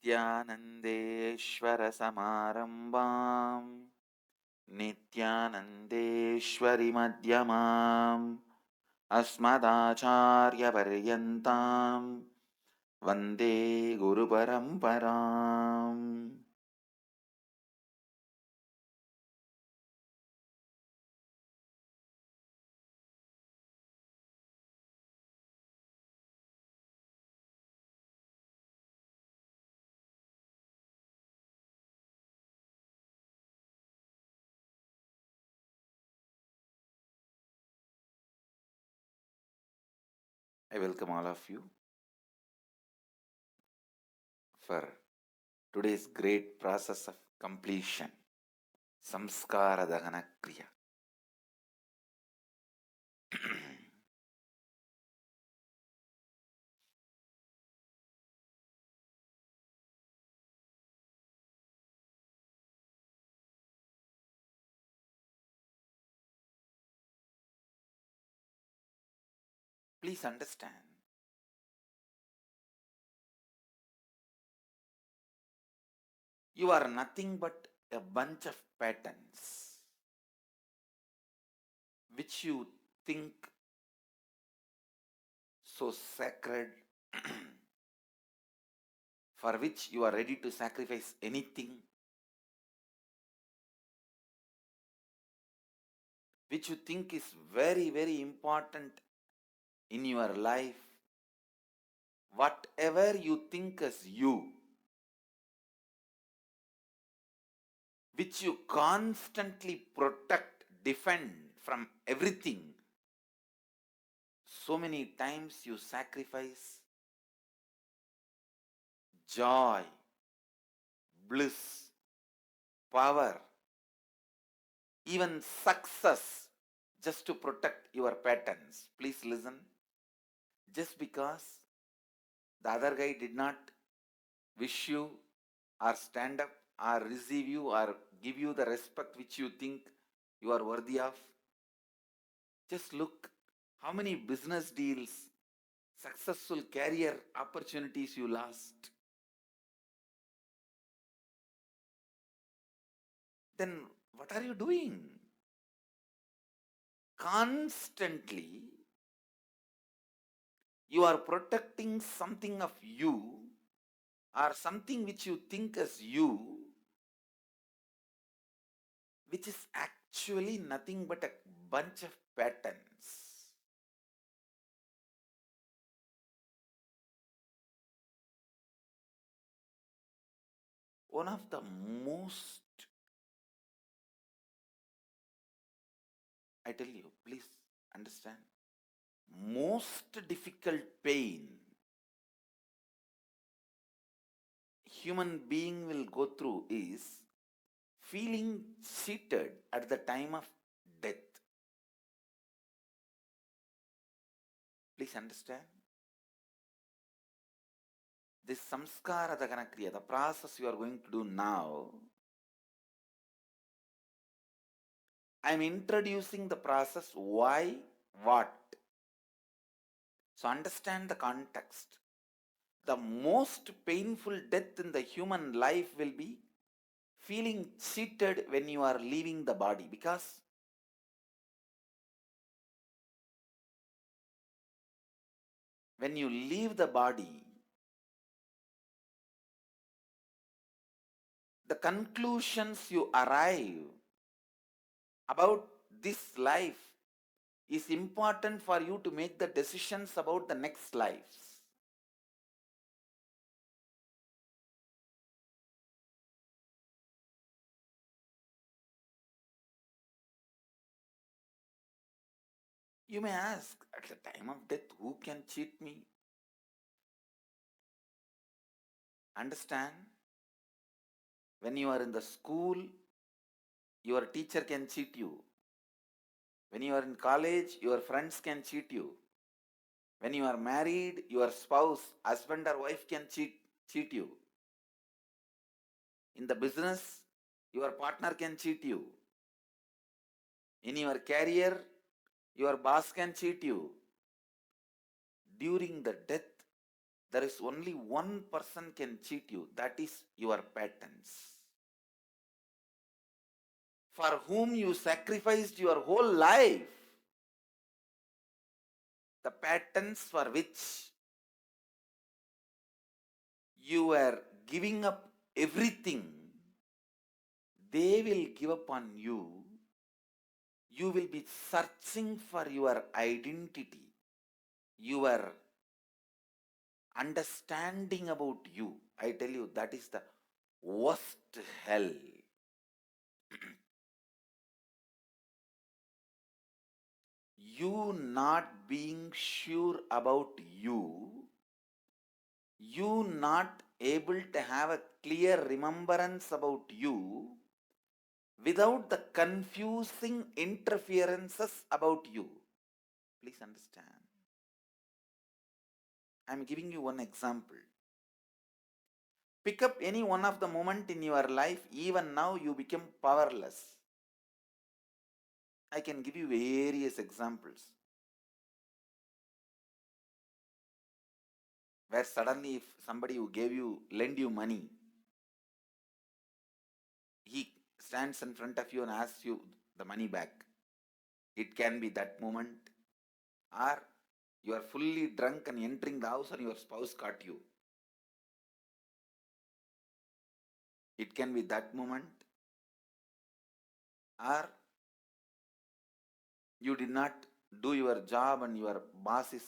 नित्यानन्देश्वरसमारम्भाम् नित्यानन्देश्वरिमध्यमाम् अस्मदाचार्यपर्यन्ताम् वन्दे गुरुपरम्पराम्. I welcome all of you for today's great process of completion, Samskara Dahana Kriya. Please understand, you are nothing but a bunch of patterns which you think so sacred, for which you are ready to sacrifice anything, which you think is very, very important in your life. Whatever you think as you, which you constantly protect, defend from everything, so many times you sacrifice joy, bliss, power, even success, just to protect your patterns. Please listen. Just because the other guy did not wish you or stand up or receive you or give you the respect which you think you are worthy of, just look how many business deals, successful career opportunities you lost. Then what are you doing? Constantly you are protecting something of you or something which you think as you, which is actually nothing but a bunch of patterns. One of the most, I tell you, please understand, most difficult pain human being will go through is feeling cheated at the time of death. Please understand. This Samskara Dahana Kriya, the process you are going to do now, I am introducing the process why, what. So understand the context. The most painful death in the human life will be feeling cheated when you are leaving the body, because when you leave the body, the conclusions you arrive about this life is important for you to make the decisions about the next lives. You may ask, at the time of death, who can cheat me? Understand, when you are in the school, your teacher can cheat you. When you are in college, your friends can cheat you. When you are married, your spouse, husband or wife can cheat you. In the business, your partner can cheat you. In your career, your boss can cheat you. During the death, there is only one person can cheat you, that is your patterns. For whom you sacrificed your whole life, the patterns for which you are giving up everything, they will give up on you. You will be searching for your identity, your understanding about you. I tell you, that is the worst hell. You not being sure about you, you not able to have a clear remembrance about you, without the confusing interferences about you. Please understand. I am giving you one example. Pick up any one of the moment in your life, even now you become powerless. I can give you various examples where suddenly if somebody who lend you money, he stands in front of you and asks you the money back. It can be that moment, or you are fully drunk and entering the house and your spouse caught you. It can be that moment, or you did not do your job and your boss is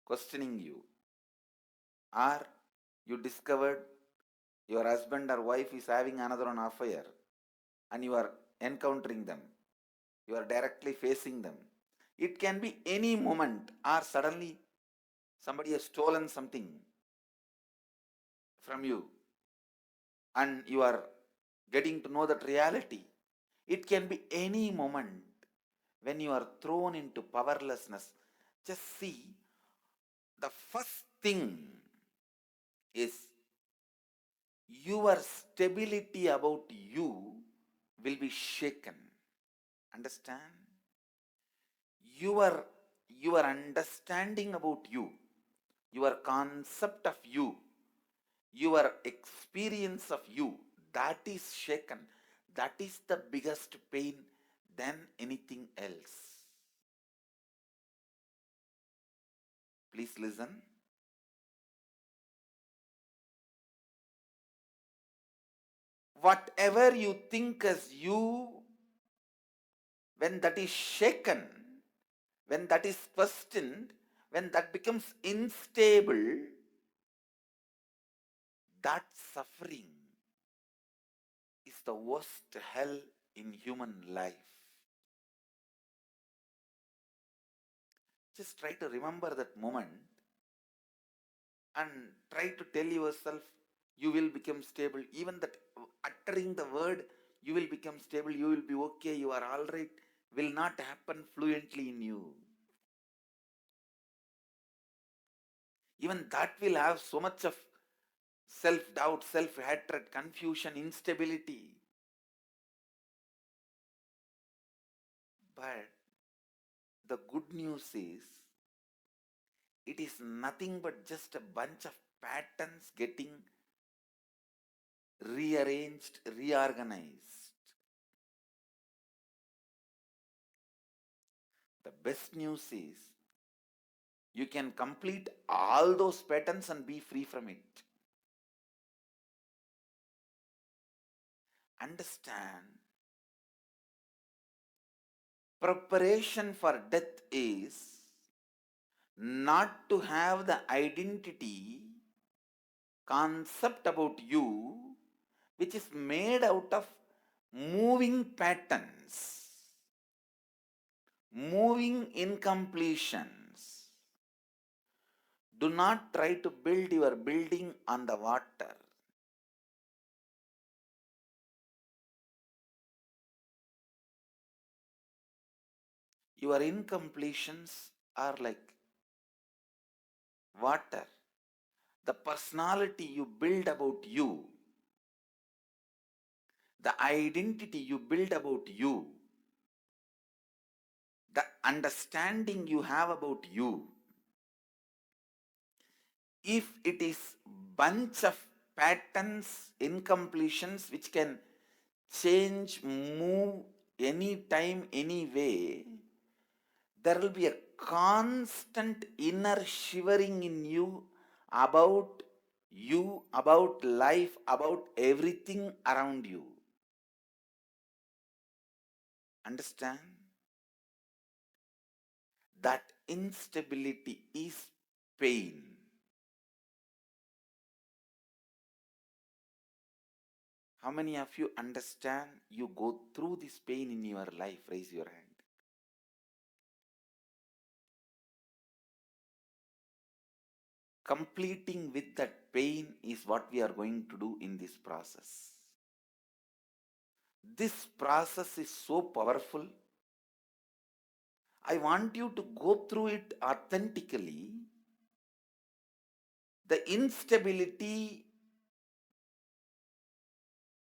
questioning you, or you discovered your husband or wife is having another affair and you are encountering them, you are directly facing them. It can be any moment, or suddenly somebody has stolen something from you and you are getting to know that reality. It can be any moment when you are thrown into powerlessness. Just see, the first thing is your stability about you will be shaken. Understand? Your understanding about you, your concept of you, your experience of you, that is shaken. That is the biggest pain than anything else. Please listen. Whatever you think as you, when that is shaken, when that is questioned, when that becomes unstable, that suffering is the worst hell in human life. Just try to remember that moment and try to tell yourself you will become stable. Even that uttering the word you will become stable, you will be okay, you are all right, will not happen fluently in you. Even that will have so much of self-doubt, self-hatred, confusion, instability. But the good news is, it is nothing but just a bunch of patterns getting rearranged, reorganized. The best news is, you can complete all those patterns and be free from it. Understand, preparation for death is not to have the identity, concept about you, which is made out of moving patterns, moving incompletions. Do not try to build your building on the water. Your incompletions are like water. The personality you build about you, the identity you build about you, the understanding you have about you, if it is bunch of patterns, incompletions which can change, move anytime, anyway, there will be a constant inner shivering in you, about life, about everything around you. Understand? That instability is pain. How many of you understand you go through this pain in your life? Raise your hand. Completing with that pain is what we are going to do in this process. This process is so powerful. I want you to go through it authentically. The instability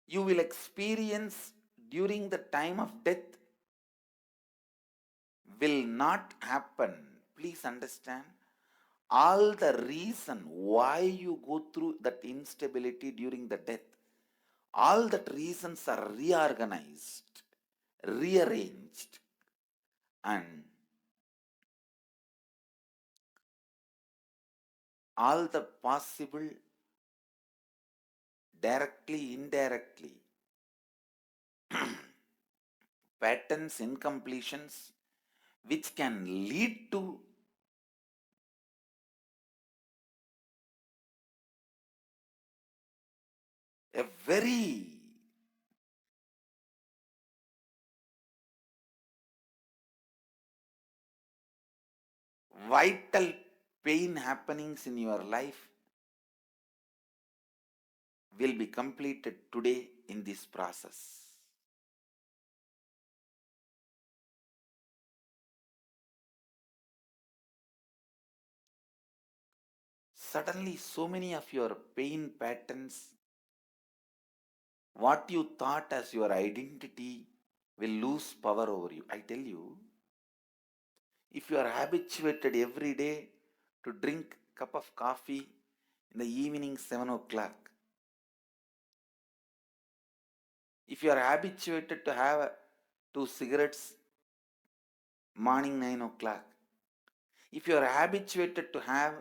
you will experience during the time of death will not happen. Please understand. All the reason why you go through that instability during the death, all that reasons are reorganized, rearranged, and all the possible, directly, indirectly, patterns, incompletions, which can lead to a very vital pain happenings in your life will be completed today in this process. Suddenly, so many of your pain patterns, what you thought as your identity, will lose power over you. I tell you, if you are habituated every day to drink a cup of coffee in the evening 7 o'clock, if you are habituated to have 2 cigarettes morning 9 o'clock, if you are habituated to have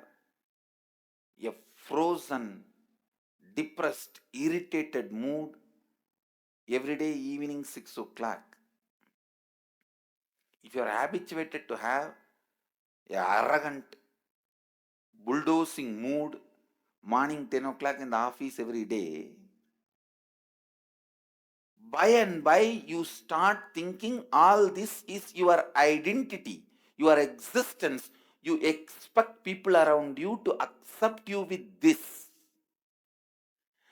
a frozen, depressed, irritated mood every day evening 6 o'clock, if you are habituated to have a arrogant, bulldozing mood morning 10 o'clock in the office every day, by and by you start thinking all this is your identity, your existence. You expect people around you to accept you with this.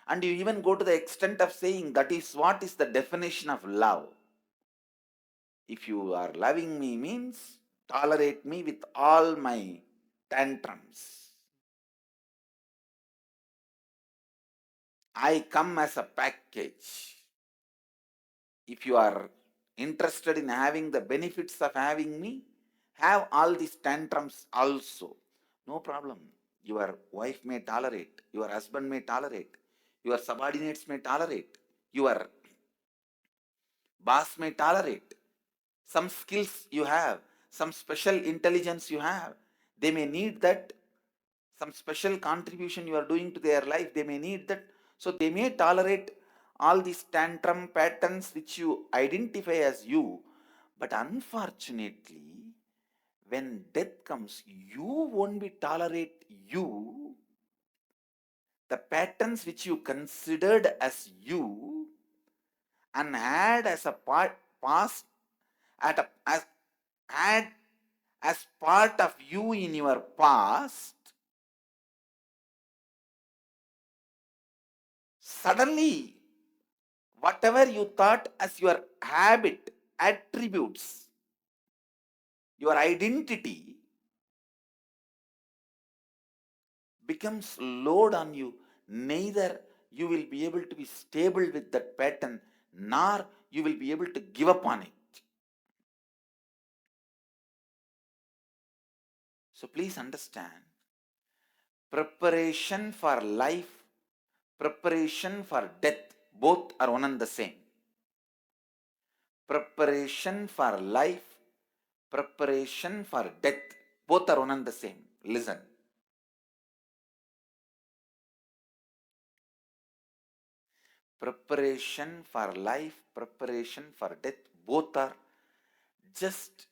And you even go to the extent of saying that is what is the definition of love. If you are loving me means tolerate me with all my tantrums. I come as a package. If you are interested in having the benefits of having me, have all these tantrums also. No problem. Your wife may tolerate, your husband may tolerate, your subordinates may tolerate, your boss may tolerate. Some skills you have, some special intelligence you have, they may need that. Some special contribution you are doing to their life, they may need that. So they may tolerate all these tantrum patterns which you identify as you. But unfortunately, when death comes, you won't be tolerate you. The patterns which you considered as you and had as a past, had as part of you in your past, suddenly whatever you thought as your habit, attributes, your identity becomes load on you. Neither you will be able to be stable with that pattern, nor you will be able to give up on it. So please understand, Preparation for life, preparation for death, both are one and the same. Preparation for life, preparation for death, both are one and the same. Listen. Preparation for life, preparation for death, both are just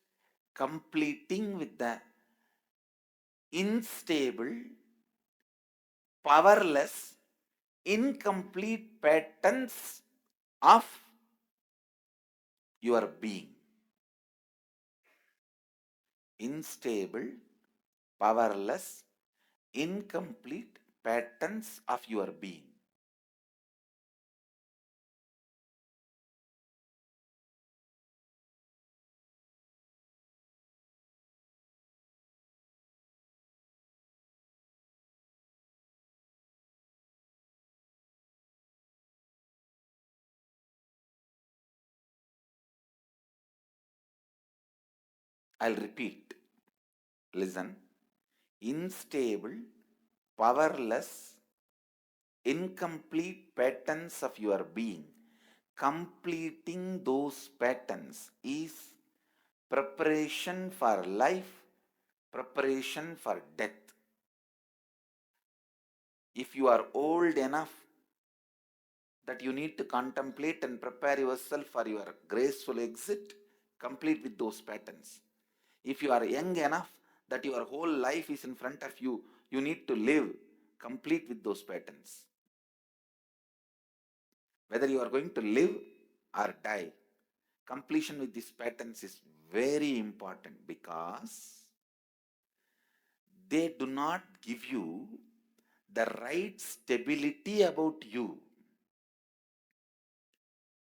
completing with the unstable, powerless, incomplete patterns of your being. Unstable, powerless, incomplete patterns of your being. I'll repeat. Listen. Unstable, powerless, incomplete patterns of your being. Completing those patterns is preparation for life, preparation for death. If you are old enough that you need to contemplate and prepare yourself for your graceful exit, complete with those patterns. If you are young enough that your whole life is in front of you, you need to live, complete with those patterns. Whether you are going to live or die, completion with these patterns is very important because they do not give you the right stability about you.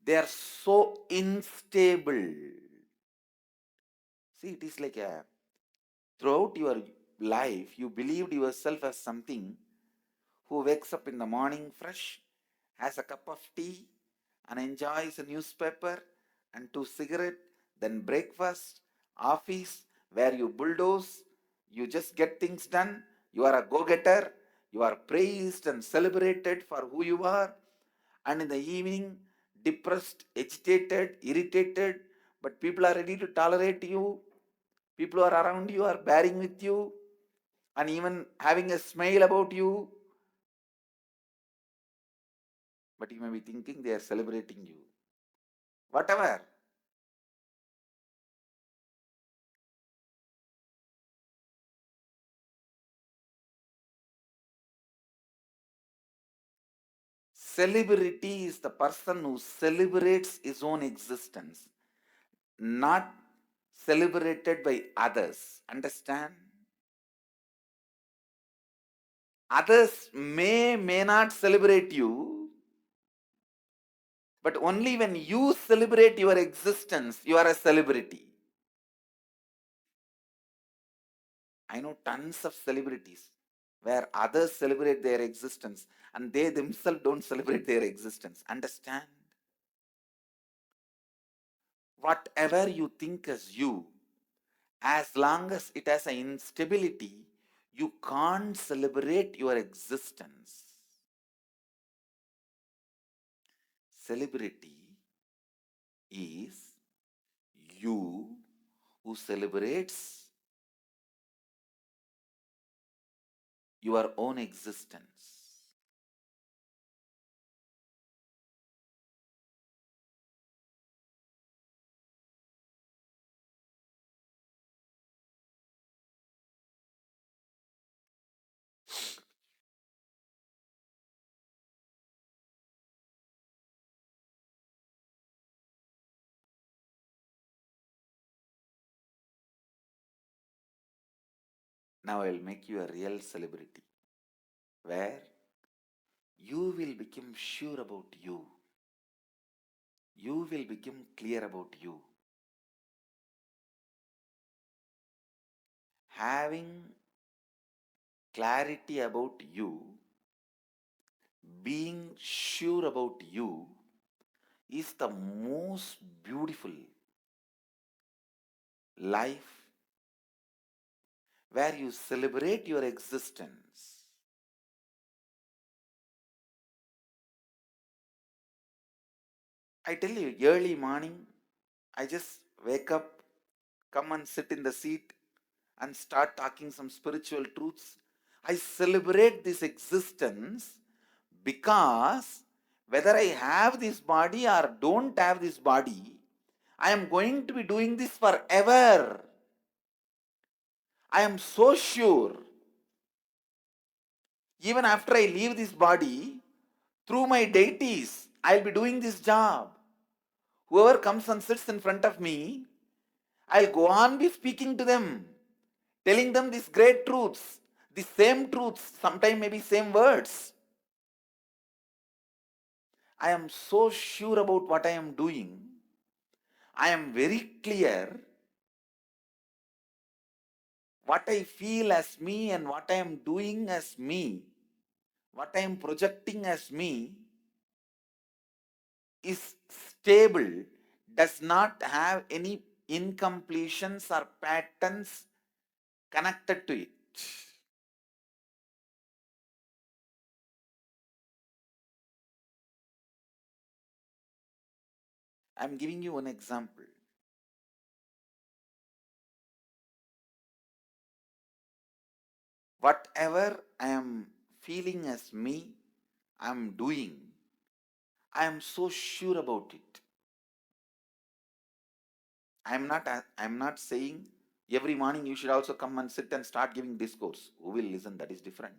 They are so unstable. See, it is like throughout your life, you believed yourself as something who wakes up in the morning fresh, has a cup of tea, and enjoys a newspaper and two cigarettes, then breakfast, office, where you bulldoze, you just get things done, you are a go-getter, you are praised and celebrated for who you are, and in the evening, depressed, agitated, irritated, but people are ready to tolerate you, people who are around you are bearing with you, and even having a smile about you, but you may be thinking they are celebrating you. Whatever. Celebrity is the person who celebrates his own existence, not celebrated by others. Understand? Others may not celebrate you, but only when you celebrate your existence, you are a celebrity. I know tons of celebrities where others celebrate their existence and they themselves don't celebrate their existence. Understand? Whatever you think as you, as long as it has an instability, you can't celebrate your existence. Celebrity is you who celebrates your own existence. Now I'll make you a real celebrity where you will become sure about you. You will become clear about you. Having clarity about you, being sure about you, is the most beautiful life where you celebrate your existence. I tell you, early morning, I just wake up, come and sit in the seat and start talking some spiritual truths. I celebrate this existence because whether I have this body or don't have this body, I am going to be doing this forever. I am so sure. Even after I leave this body, through my deities, I'll be doing this job. Whoever comes and sits in front of me, I'll go on be speaking to them, telling them these great truths, the same truths, sometimes maybe same words. I am so sure about what I am doing. I am very clear what I feel as me and what I am doing as me, what I am projecting as me is stable, does not have any incompletions or patterns connected to it. I am giving you one example. Whatever I am feeling as me, I am doing, I am so sure about it. I am not saying every morning you should also come and sit and start giving discourse. Who will listen? That is different.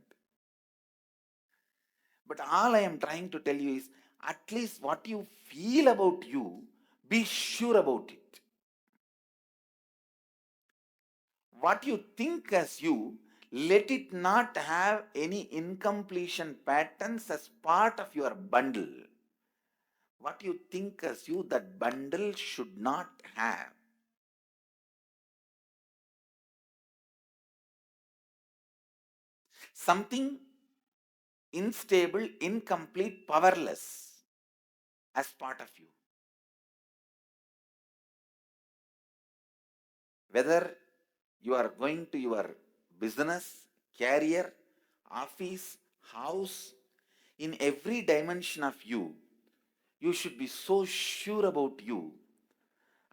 But all I am trying to tell you is at least what you feel about you, be sure about it. What you think as you, let it not have any incompletion patterns as part of your bundle. What you think as you, that bundle should not have. Something unstable, incomplete, powerless as part of you. Whether you are going to your business, career, office, house, in every dimension of you, you should be so sure about you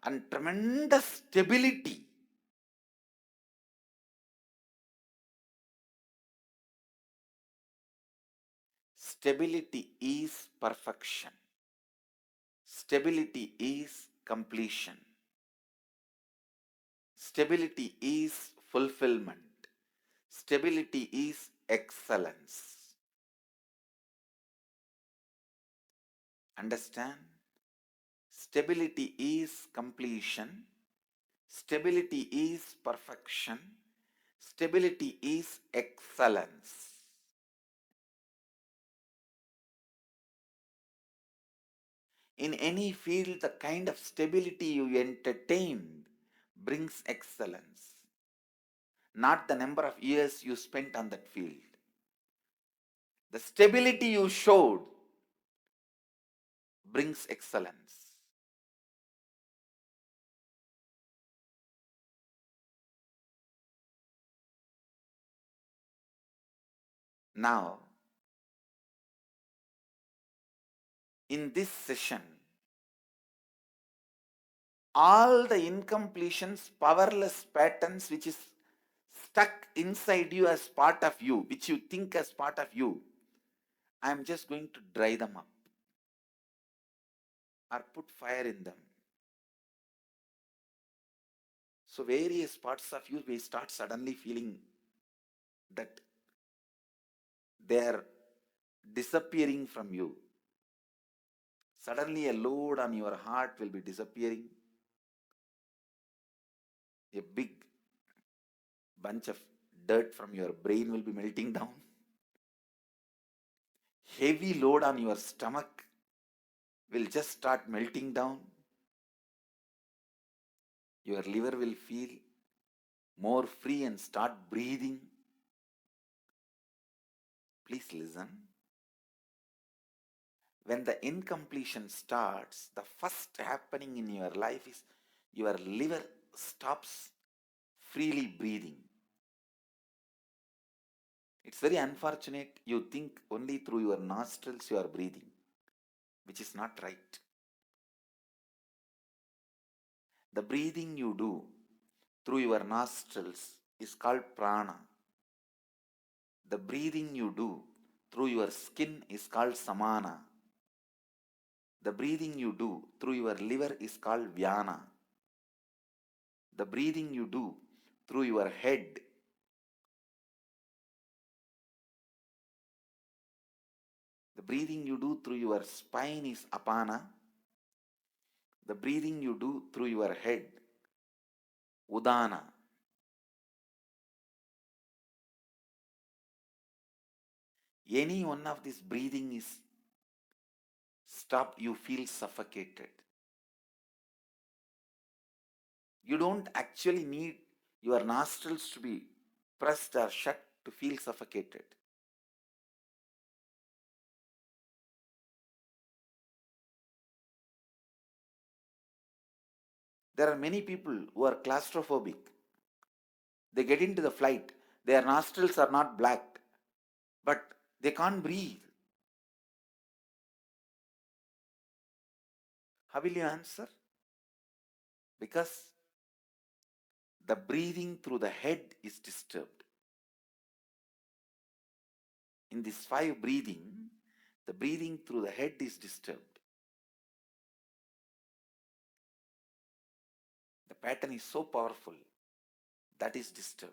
and tremendous stability. Stability is perfection. Stability is completion. Stability is fulfillment. Stability is excellence. Understand? Stability is completion. Stability is perfection. Stability is excellence. In any field, the kind of stability you entertain brings excellence, not the number of years you spent on that field. The stability you showed brings excellence. Now, in this session, all the incompletions, powerless patterns which is stuck inside you as part of you, which you think as part of you, I am just going to dry them up or put fire in them. So various parts of you may start suddenly feeling that they are disappearing from you. Suddenly a load on your heart will be disappearing. A big bunch of dirt from your brain will be melting down. Heavy load on your stomach will just start melting down. Your liver will feel more free and start breathing. Please listen. When the incompletion starts, the first happening in your life is your liver stops freely breathing. It's very unfortunate you think only through your nostrils you are breathing, which is not right. The breathing you do through your nostrils is called prana. The breathing you do through your skin is called samana. The breathing you do through your liver is called vyana. The breathing you do through your head The breathing you do through your spine is apana. The breathing you do through your head, udana. Any one of this breathing is stopped, you feel suffocated. You don't actually need your nostrils to be pressed or shut to feel suffocated. There are many people who are claustrophobic. They get into the flight, their nostrils are not black, but they can't breathe. How will you answer? Because the breathing through the head is disturbed. In this 5 breathing, the breathing through the head is disturbed. The pattern is so powerful that is disturbed.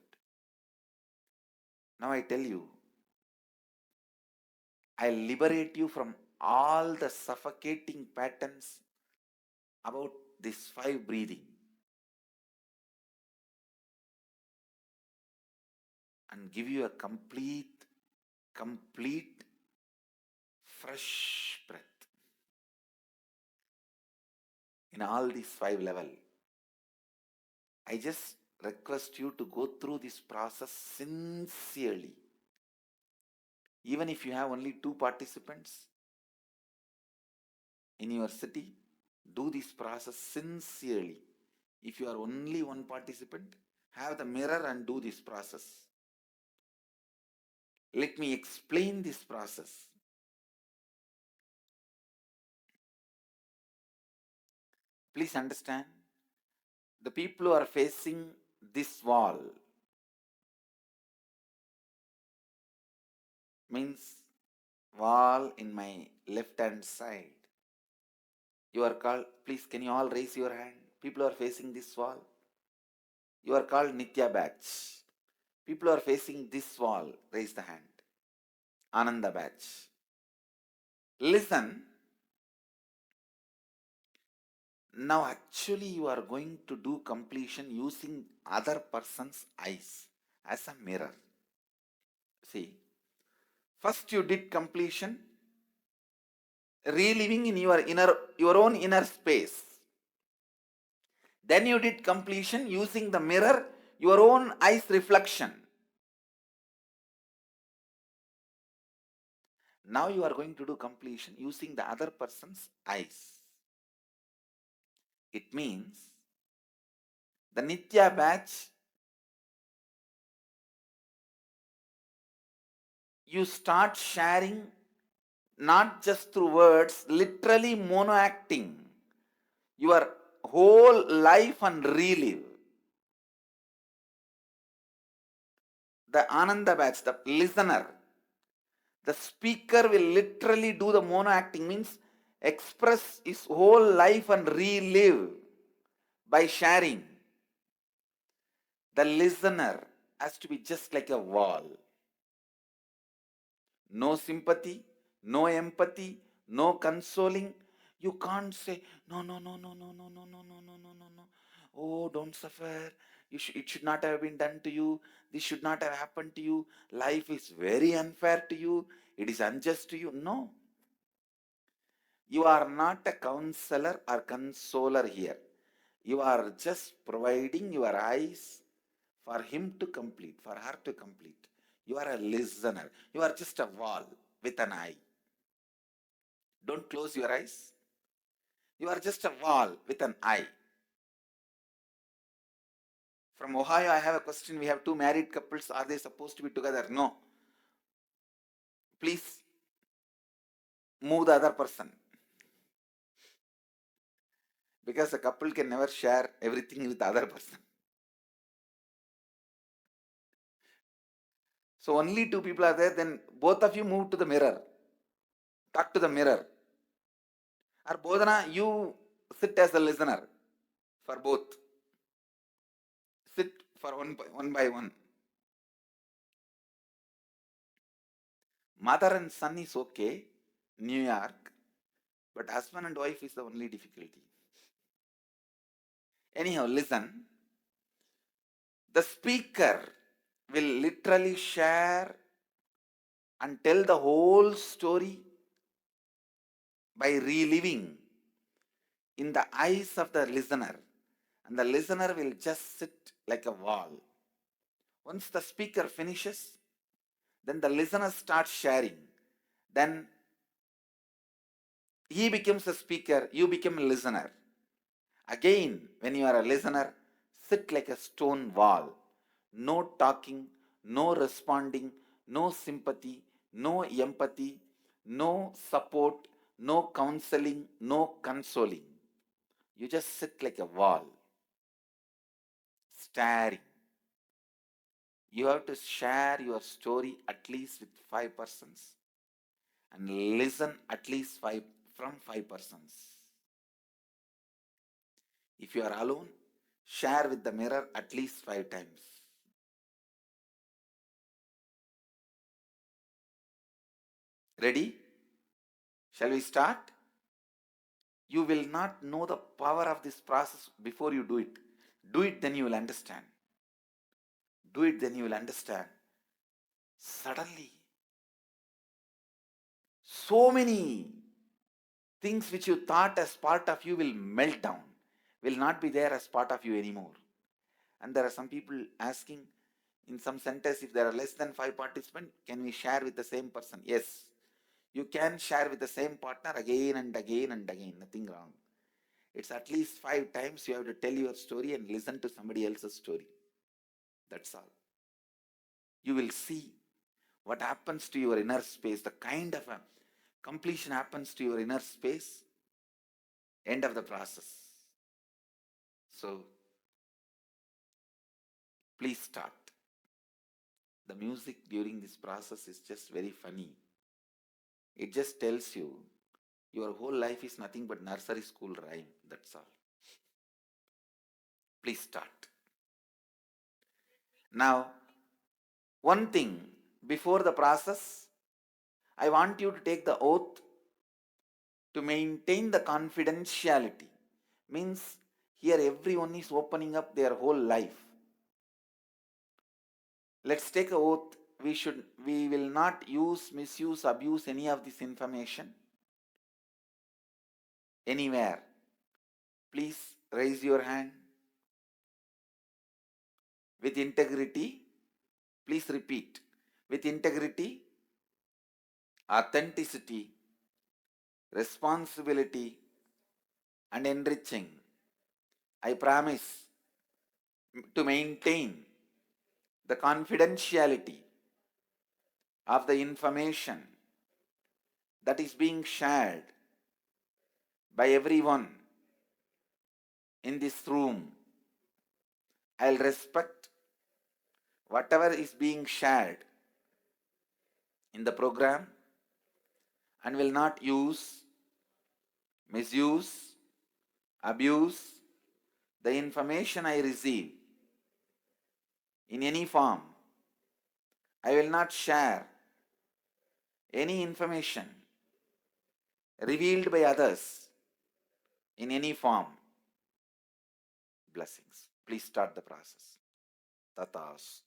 Now I tell you, I liberate you from all the suffocating patterns about this 5 breathing and give you a complete fresh breath in all these 5 levels. I just request you to go through this process sincerely. Even if you have only 2 participants in your city, do this process sincerely. If you are only 1 participant, have the mirror and do this process. Let me explain this process. Please understand, the people who are facing this wall means wall in my left hand side. You are called, please can you all raise your hand? People who are facing this wall. You are called Nitya batch. People who are facing this wall, raise the hand. Ananda batch. Listen. Now actually you are going to do completion using other person's eyes as a mirror. See, first you did completion, reliving in your own inner space. Then you did completion using the mirror, your own eyes reflection. Now you are going to do completion using the other person's eyes. It means the Nitya batch, you start sharing not just through words, literally mono-acting your whole life and relive. The Ananda batch, the listener, the speaker will literally do the mono-acting, means express his whole life and relive by sharing. The listener has to be just like a wall. No sympathy, no empathy, no consoling. You can't say, no, no, no, no, no, no, no, no, no, no, no, no, no. Oh, don't suffer. It should not have been done to you. This should not have happened to you. Life is very unfair to you. It is unjust to you. No. You are not a counselor or consoler here. You are just providing your eyes for him to complete, for her to complete. You are a listener. You are just a wall with an eye. Don't close your eyes. You are just a wall with an eye. From Ohio, I have a question. We have 2 married couples. Are they supposed to be together? No. Please move the other person. Because a couple can never share everything with the other person. So only two people are there, then both of you move to the mirror. Talk to the mirror. Or Bodhana, you sit as a listener for both. Sit for one by one. Mother and son is okay, New York, but husband and wife is the only difficulty. Anyhow, listen. The speaker will literally share and tell the whole story by reliving in the eyes of the listener, and the listener will just sit like a wall. Once the speaker finishes, then the listener starts sharing. Then he becomes a speaker, you become a listener. Again, when you are a listener, sit like a stone wall. No talking, no responding, no sympathy, no empathy, no support, no counseling, no consoling. You just sit like a wall, staring. You have to share your story at least with 5 persons and listen at least 5 persons. If you are alone, share with the mirror at least 5 times. Ready? Shall we start? You will not know the power of this process before you do it. Do it, then you will understand. Do it, then you will understand. Suddenly, so many things which you thought as part of you will melt down, will not be there as part of you anymore. And there are some people asking in some centers, if there are less than 5 participants, can we share with the same person? Yes, you can share with the same partner again and again and again, nothing wrong. It's at least 5 times you have to tell your story and listen to somebody else's story. That's all. You will see what happens to your inner space, the kind of a completion happens to your inner space, end of the process. So, please start. The music during this process is just very funny. It just tells you your whole life is nothing but nursery school rhyme. That's all. Please start. Now, one thing before the process, I want you to take the oath to maintain the confidentiality. Means here everyone is opening up their whole life. Let's take a oath. We will not use, misuse, abuse any of this information anywhere. Please raise your hand. With integrity, please repeat. With integrity, authenticity, responsibility, and enriching, I promise to maintain the confidentiality of the information that is being shared by everyone in this room. I'll respect whatever is being shared in the program and will not use, misuse, abuse the information I receive in any form. I will not share any information revealed by others in any form. Blessings. Please start the process. Tatas.